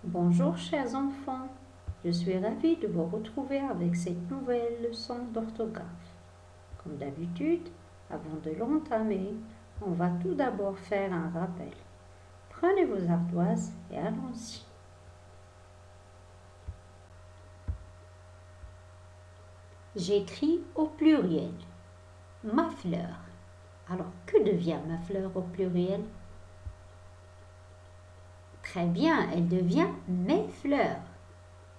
Bonjour chers enfants, je suis ravie de vous retrouver avec cette nouvelle leçon d'orthographe. Comme d'habitude, avant de l'entamer, on va tout d'abord faire un rappel. Prenez vos ardoises et allons-y. J'écris au pluriel. Ma fleur. Alors, que devient ma fleur au pluriel? Très bien, elle devient mes fleurs.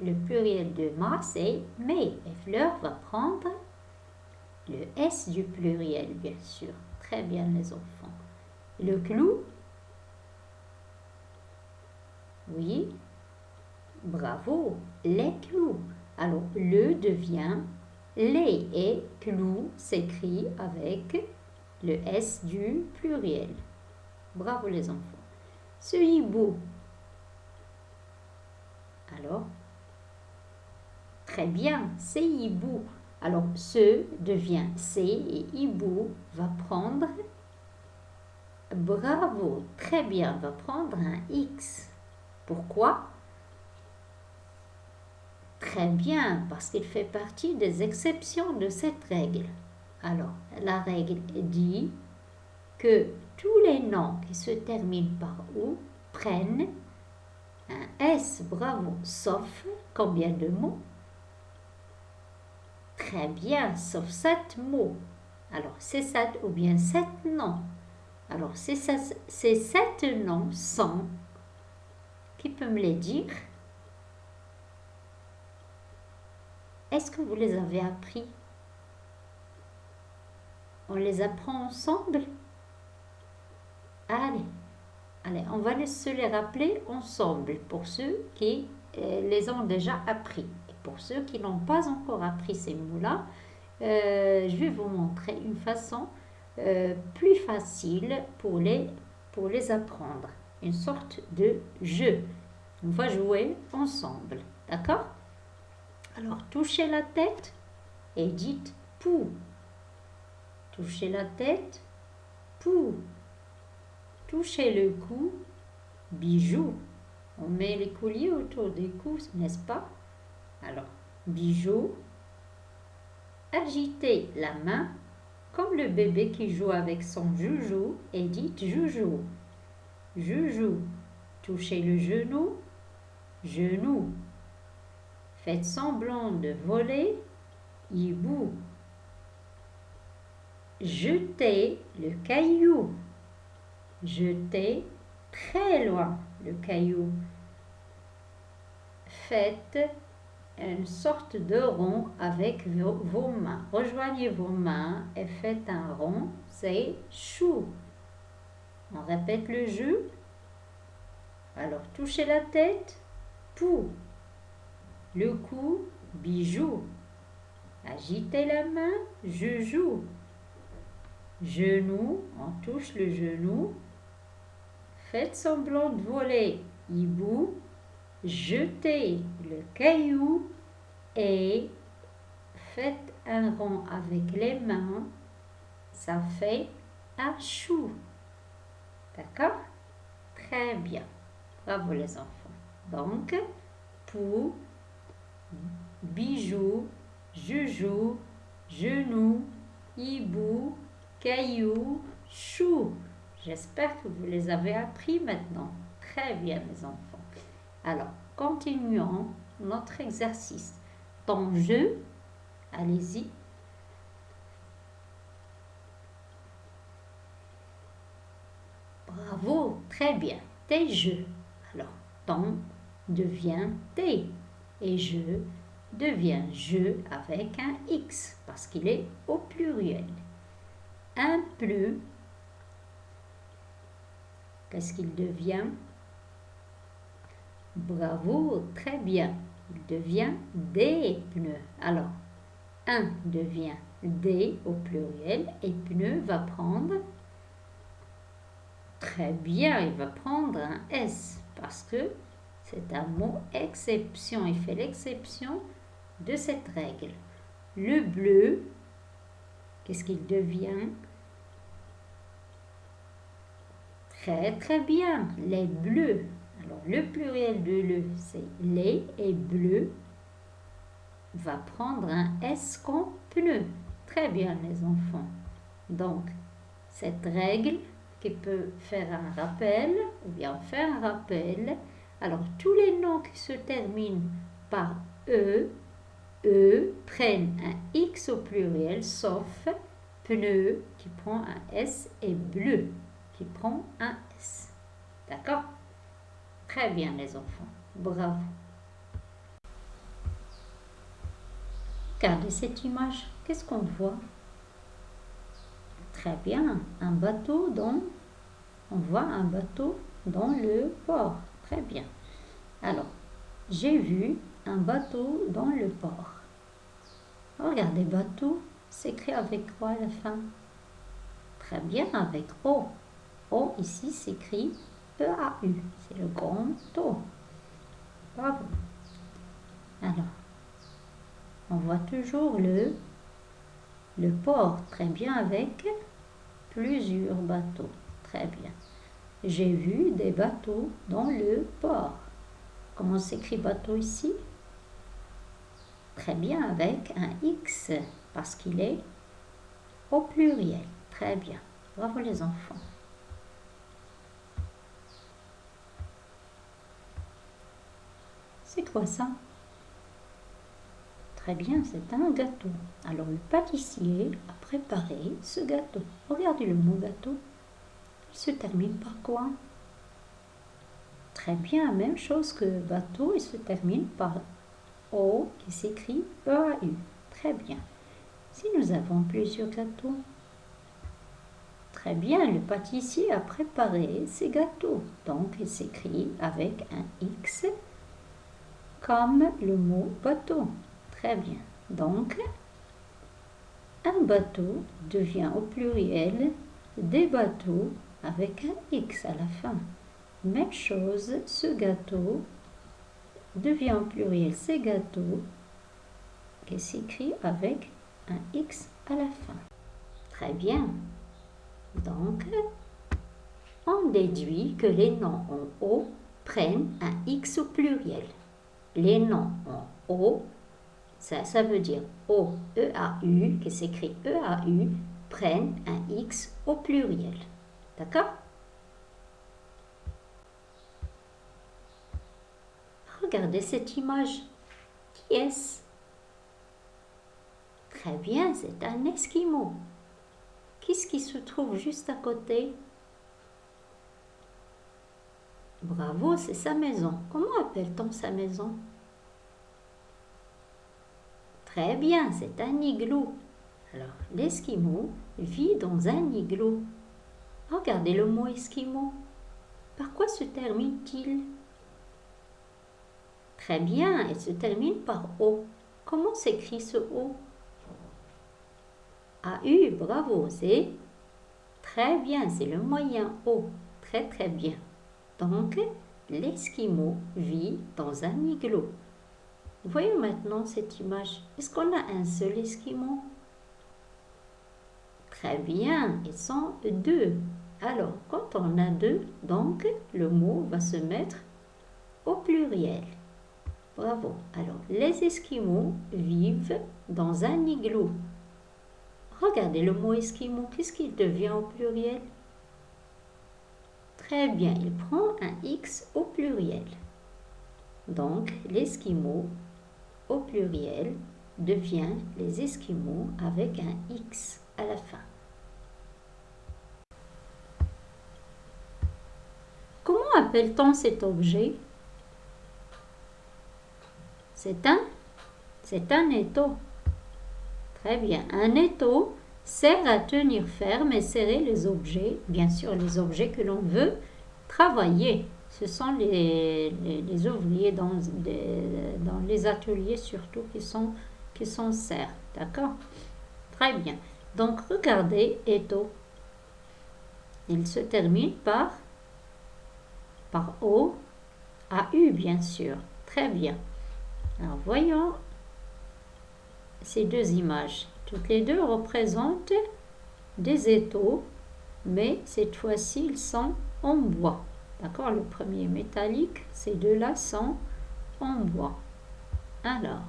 Le pluriel de ma, c'est mes. Et fleur va prendre le S du pluriel, bien sûr. Très bien, les enfants. Le clou? Oui. Bravo. Les clous. Alors, le devient les et clou s'écrit avec le S du pluriel. Bravo, les enfants. Ce hibou. Alors, très bien, c'est hibou. Alors, ce devient C et hibou va prendre, bravo, très bien, va prendre un X. Pourquoi? Très bien, parce qu'il fait partie des exceptions de cette règle. Alors, la règle dit que tous les noms qui se terminent par OU prennent un S, bravo, sauf combien de mots? Très bien, sauf 7 mots. Alors, c'est 7 ou bien 7 noms. Alors, ces 7 noms sont, qui peut me les dire? Est-ce que vous les avez appris? On les apprend ensemble? Allez, on va se les rappeler ensemble pour ceux qui les ont déjà appris. Et pour ceux qui n'ont pas encore appris ces mots-là, je vais vous montrer une façon plus facile pour les apprendre. Une sorte de jeu. On va jouer ensemble. D'accord? Alors, touchez la tête et dites pou. Touchez la tête, pou. Touchez le cou, bijou. On met les colliers autour des cous, n'est-ce pas? Alors, bijou. Agitez la main comme le bébé qui joue avec son joujou et dites joujou. Joujou. Touchez le genou, genou. Faites semblant de voler, hibou. Jetez le caillou. Jetez très loin le caillou. Faites une sorte de rond avec vos mains. Rejoignez vos mains et faites un rond, c'est chou. On répète le jeu. Alors, touchez la tête, pou. Le cou, bijou. Agitez la main, joujou. Genou, on touche le genou. Faites semblant de voler, hibou. Jetez le caillou et faites un rond avec les mains. Ça fait un chou. D'accord? Très bien. Bravo les enfants. Donc, pou, bijou, joujou, genou, hibou, caillou, chou. J'espère que vous les avez appris maintenant. Très bien les enfants. Alors, continuons notre exercice. Ton jeu, allez-y. Bravo, très bien. Tes jeux. Alors, ton devient tes. Et je devient je avec un X parce qu'il est au pluriel. Un pneu, qu'est-ce qu'il devient? Bravo, très bien. Il devient des pneus. Alors, un devient des au pluriel et pneu va prendre, très bien, il va prendre un S parce que c'est un mot exception. Il fait l'exception de cette règle. Le bleu, qu'est-ce qu'il devient? Très, très bien. Les bleus. Alors, le pluriel de le, c'est les, et bleu va prendre un S comme pneu. Très bien, les enfants. Donc, cette règle qui peut faire un rappel, ou bien faire un rappel, alors tous les noms qui se terminent par E prennent un X au pluriel, sauf pneu qui prend un S et bleu qui prend un S. D'accord? Très bien, les enfants. Bravo. Regardez cette image. Qu'est-ce qu'on voit? Très bien. Un bateau on voit un bateau dans le port. Très bien. Alors, j'ai vu un bateau dans le port. Regardez, bateau s'écrit avec quoi à la fin? Très bien, avec O. O ici s'écrit E-A-U. C'est le grand O. Bravo. Alors, on voit toujours le port. Très bien, avec plusieurs bateaux. Très bien. J'ai vu des bateaux dans le port. Comment s'écrit bateau ici? Très bien, avec un X, parce qu'il est au pluriel. Très bien. Bravo les enfants. C'est quoi ça? Très bien, c'est un gâteau. Alors le pâtissier a préparé ce gâteau. Regardez le mot gâteau. Il se termine par quoi? Très bien, même chose que bateau, il se termine par O qui s'écrit E-A-U. Très bien. Si nous avons plusieurs gâteaux, très bien, le pâtissier a préparé ces gâteaux. Donc, il s'écrit avec un X comme le mot bateau. Très bien. Donc, un bateau devient au pluriel des bateaux avec un X à la fin. Même chose, ce gâteau devient au pluriel ces gâteaux qui s'écrit avec un X à la fin. Très bien. Donc, on déduit que les noms en O prennent un X au pluriel. Les noms en O, ça veut dire O, E-A-U, qui s'écrit E-A-U, prennent un X au pluriel. D'accord? Regardez cette image. Qui est-ce? Très bien, c'est un Esquimau. Qu'est-ce qui se trouve juste à côté? Bravo, c'est sa maison. Comment appelle-t-on sa maison? Très bien, c'est un igloo. Alors, l'Esquimau vit dans un igloo. Regardez le mot Esquimau. Par quoi se termine-t-il? Très bien, il se termine par O. Comment s'écrit ce O? A-U, bravo, c'est très bien, c'est le moyen O. Très très bien. Donc, l'Esquimau vit dans un igloo. Voyons maintenant cette image. Est-ce qu'on a un seul Esquimau? Très bien, ils sont deux. Alors, quand on a deux, donc le mot va se mettre au pluriel. Bravo. Alors, les Esquimaux vivent dans un igloo. Regardez le mot Esquimau. Qu'est-ce qu'il devient au pluriel? Très bien, il prend un X au pluriel. Donc, l'Esquimau au pluriel devient les Esquimaux avec un X à la fin. Comment appelle-t-on cet objet? C'est un étau. Très bien. Un étau sert à tenir ferme et serrer les objets, bien sûr les objets que l'on veut travailler. Ce sont les ouvriers dans les ateliers surtout qui s'en servent. D'accord? Très bien. Donc regardez, étau. Il se termine par O, A-U bien sûr. Très bien. Alors voyons ces deux images. Toutes les deux représentent des étaux, mais cette fois-ci ils sont en bois. D'accord? Le premier métallique, ces deux-là sont en bois. Alors,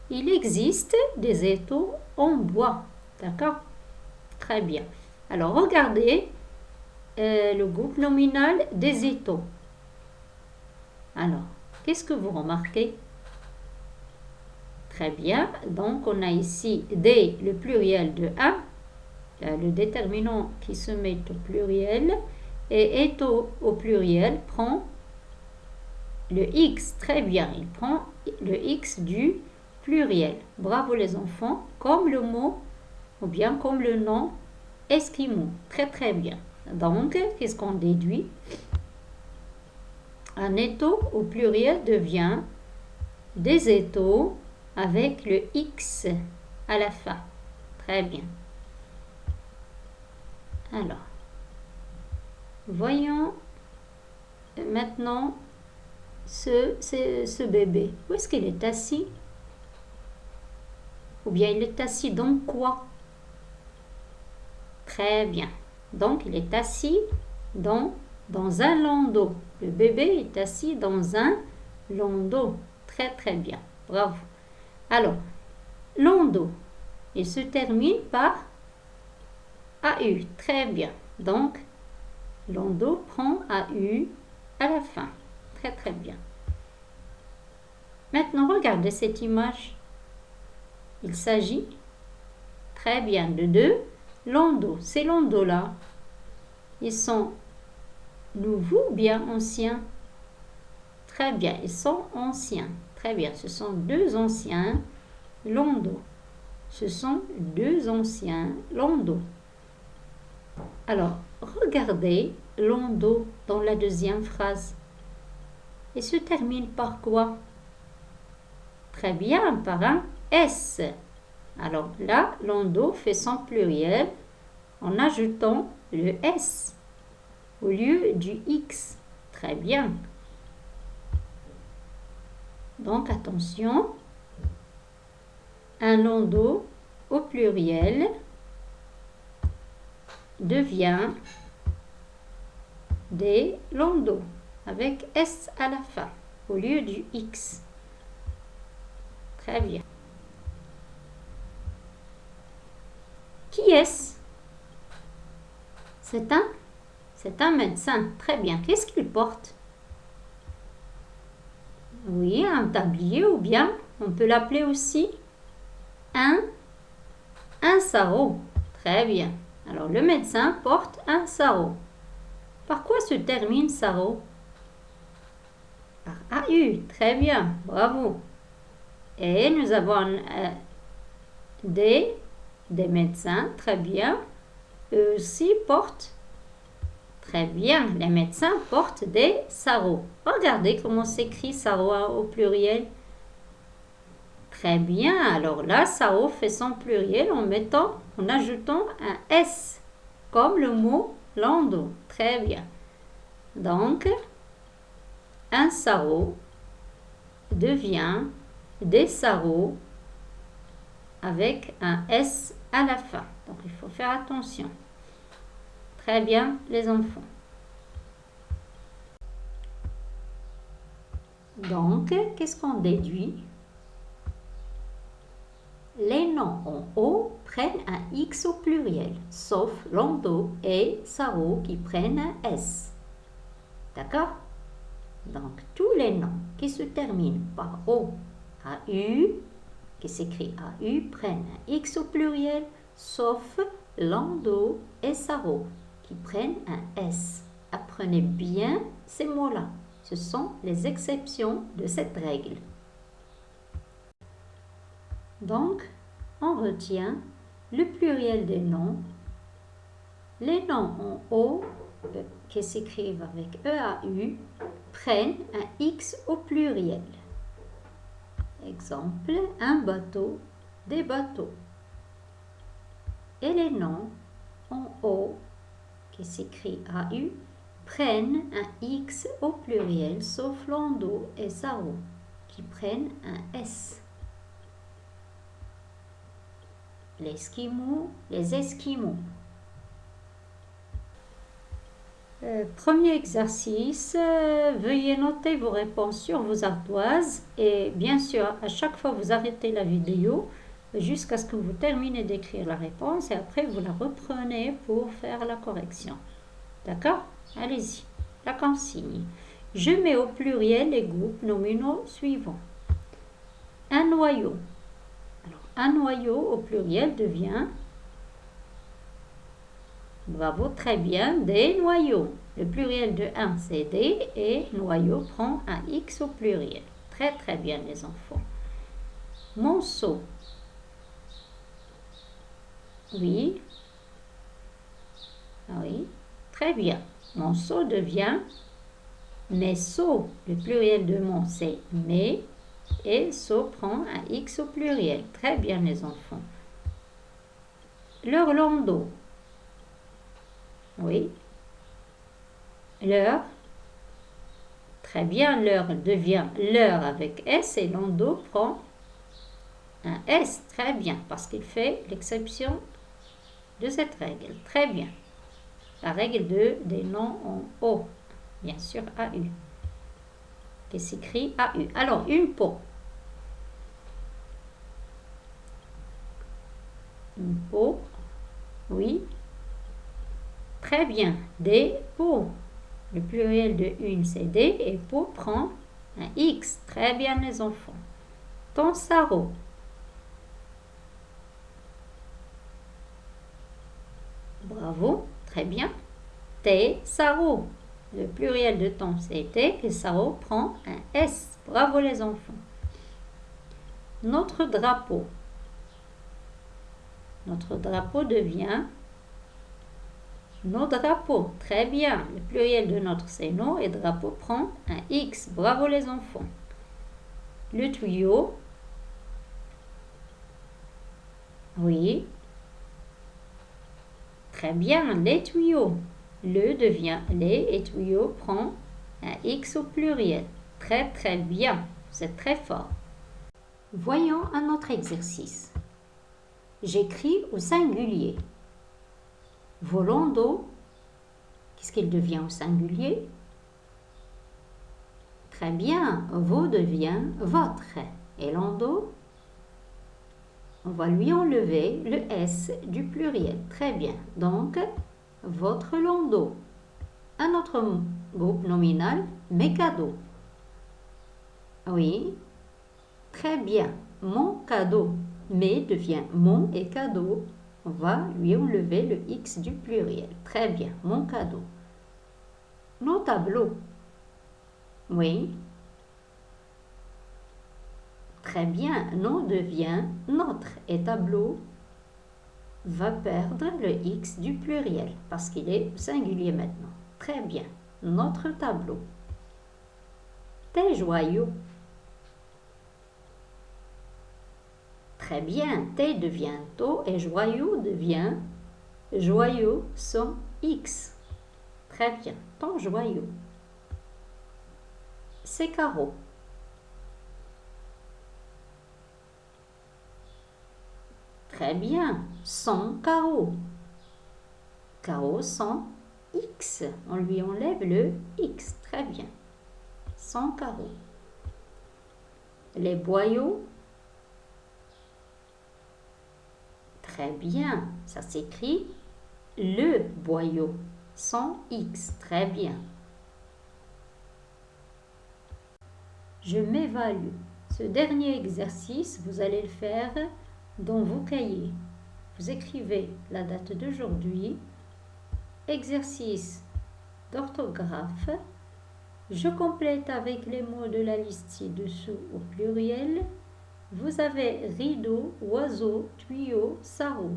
il existe des étaux en bois. D'accord? Très bien. Alors, regardez le groupe nominal des étaux. Alors, qu'est-ce que vous remarquez? Très bien. Donc, on a ici D, le pluriel de 1, le déterminant qui se met au pluriel, et étau au pluriel prend le X. Très bien. Il prend le X du pluriel. Bravo les enfants. Comme le mot, ou bien comme le nom Esquimau. Très très bien. Donc, qu'est-ce qu'on déduit? Un étau au pluriel devient des étaux avec le X à la fin. Très bien. Alors, voyons maintenant ce bébé. Où est-ce qu'il est assis? Ou bien il est assis dans quoi? Très bien. Donc, il est assis dans un landau. Le bébé est assis dans un landau. Très, très bien. Bravo. Alors, landau, il se termine par AU. Très bien. Donc, landau prend AU à la fin. Très, très bien. Maintenant, regardez cette image. Il s'agit très bien de deux landaux. Ces landaux-là, ils sont nouveaux ou bien anciens? Très bien, ils sont anciens. Très bien, ce sont deux anciens landaux. Ce sont deux anciens landaux. Alors, regardez landau dans la deuxième phrase. Il se termine par quoi? Très bien, par un S. Alors là, landau fait son pluriel en ajoutant le S au lieu du X. Très bien. Donc attention, un landau au pluriel devient des landaux avec S à la fin au lieu du X. Très bien. Qui est-ce? C'est un médecin. Très bien. Qu'est-ce qu'il porte? Oui, un tablier ou bien, on peut l'appeler aussi un sarrau. Très bien. Alors, le médecin porte un sarrau. Par quoi se termine sarrau? Par AU. Très bien. Bravo. Et nous avons des médecins. Très bien. Eux aussi portent. Très bien. Les médecins portent des sarraux. Regardez comment s'écrit sarrau au pluriel. Très bien. Alors là, sarrau fait son pluriel en ajoutant un S, comme le mot landau. Très bien. Donc, un sarrau devient des sarraux avec un S à la fin. Donc, il faut faire attention. Très bien, les enfants. Donc, qu'est-ce qu'on déduit? Les noms en O prennent un X au pluriel, sauf landau et sarrau qui prennent un S. D'accord? Donc, tous les noms qui se terminent par O, AU, qui s'écrit AU, prennent un X au pluriel, sauf landau et sarrau qui prennent un S. Apprenez bien ces mots-là. Ce sont les exceptions de cette règle. Donc, on retient le pluriel des noms. Les noms en O, qui s'écrivent avec EAU, prennent un X au pluriel. Exemple, un bateau, des bateaux. Et les noms en O, qui s'écrit AU, prennent un X au pluriel, sauf landau et sarrau, qui prennent un S. L'esquimau, les esquimaux. Premier exercice, veuillez noter vos réponses sur vos ardoises et bien sûr, à chaque fois, vous arrêtez la vidéo jusqu'à ce que vous terminez d'écrire la réponse et après, vous la reprenez pour faire la correction. D'accord? Allez-y. La consigne. Je mets au pluriel les groupes nominaux suivants. Un noyau. Alors, un noyau au pluriel devient... Bravo, très bien, des noyaux. Le pluriel de 1, c'est des, et noyau prend un X au pluriel. Très, très bien, les enfants. Monceau. Oui. Ah oui, très bien. Monceau devient messo. Le pluriel de mon, c'est mais, et so prend un X au pluriel. Très bien, les enfants. Leur landau. Oui. Leur. Très bien, leur devient leur avec S et landau prend un S. Très bien, parce qu'il fait l'exception de cette règle. Très bien. La règle des noms en O. Bien sûr, AU. Qui s'écrit AU. Alors, une peau. Une peau. Oui. Très bien. Des peaux. Le pluriel de une, c'est des, et peau prend un X. Très bien, les enfants. Ton sarrau. Bravo. Très bien. Tes sarraux. Le pluriel de ton, c'est tes, et sarrau prend un S. Bravo, les enfants. Notre drapeau. Notre drapeau devient nos drapeaux. Très bien. Le pluriel de notre, c'est nos, et drapeau prend un X. Bravo, les enfants. Le tuyau. Oui. Très bien. Les tuyaux. Le devient les, et tuyau prend un X au pluriel. Très, très bien. C'est très fort. Voyons un autre exercice. J'écris au singulier. Vos landaux, qu'est-ce qu'il devient au singulier? Très bien, vos devient votre. Et landau, on va lui enlever le S du pluriel. Très bien, donc votre landau. Un autre groupe nominal, mes cadeaux. Oui, très bien, mon cadeau. Mais devient mon et cadeau. On va lui enlever le X du pluriel. Très bien, mon cadeau. Nos tableaux. Oui. Très bien, nos devient notre et tableau va perdre le X du pluriel parce qu'il est singulier maintenant. Très bien, notre tableau. Tes joyaux. Très bien, T devient to et joyau devient joyau sans X. Très bien, ton joyau. Ses carreaux. Très bien, son carreau. Carreau sans X. On lui enlève le X. Très bien. Son carreau. Les boyaux. Très bien, ça s'écrit le boyau, sans X, très bien. Je m'évalue. Ce dernier exercice, vous allez le faire dans vos cahiers. Vous écrivez la date d'aujourd'hui, exercice d'orthographe. Je complète avec les mots de la liste ci-dessous au pluriel. Vous avez rideau, oiseau, tuyau, sarrau.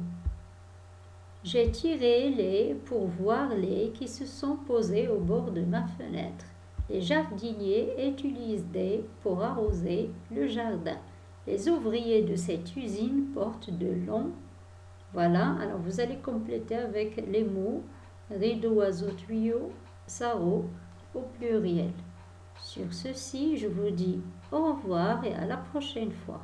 J'ai tiré les pour voir les qui se sont posés au bord de ma fenêtre. Les jardiniers utilisent des pour arroser le jardin. Les ouvriers de cette usine portent de longs. Voilà, alors vous allez compléter avec les mots rideau, oiseau, tuyau, sarrau au pluriel. Sur ceci, je vous dis au revoir et à la prochaine fois.